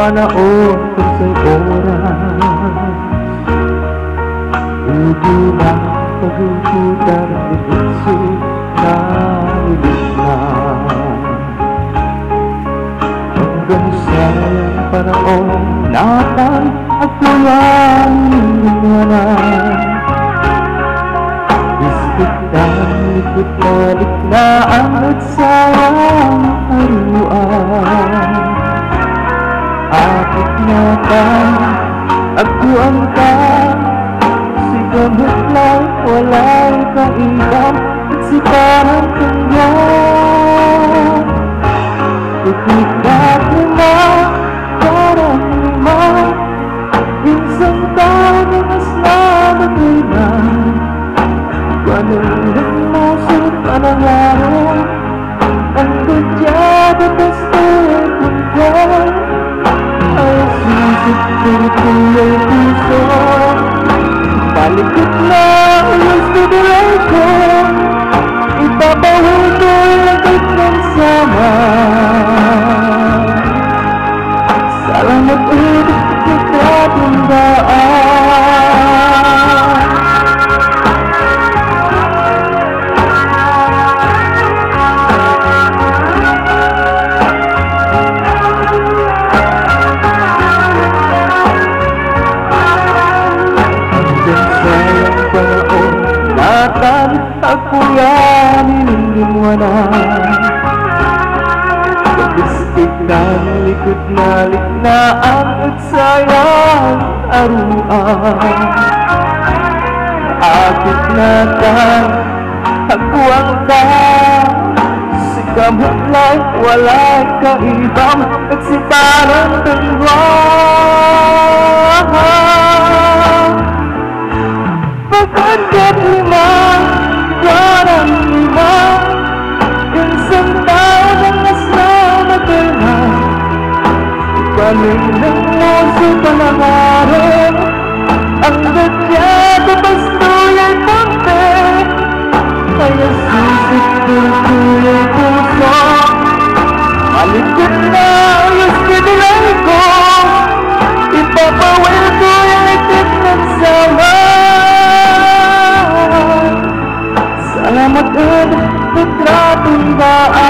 panahon kasa'y oras. Hindi na pag-ututan ni Kristo na iligtas. Hanggang sa panahon natin at walang iwanan. Isip na likod na liknaan at sayang haruan. Akit na ka, agpuan ka, sigamot lang, wala'y kaibang at si parang kanya. Ikit at lima, parang lima, isang taon na mas nabagay na. Ganun mo sa panangaro, ang gudyado basto'y punta. Ay sisip-sip-sip puso, palikot na ulos tutuloy ko. Ipapahul ko lagit ng sama. Salamat ulit sa katandaan. Ako yan iniliwanan. Pag-istig na likod na liknaan at sayang aruan. Akit na tan, agwang ka, si kamot lang, wala'y kaibang at si parang dalawa. Pagkat lima, parang lima, isang taon ang mas namagal na. Ipalinang mo sa panangarap, ang gadyado basto'y ay punte. Kaya sisip-tultuloy puso, malikot na ayos pinilay ko. Ipapawal ko yung itik ng sama. Salamat ulit sa katandaan.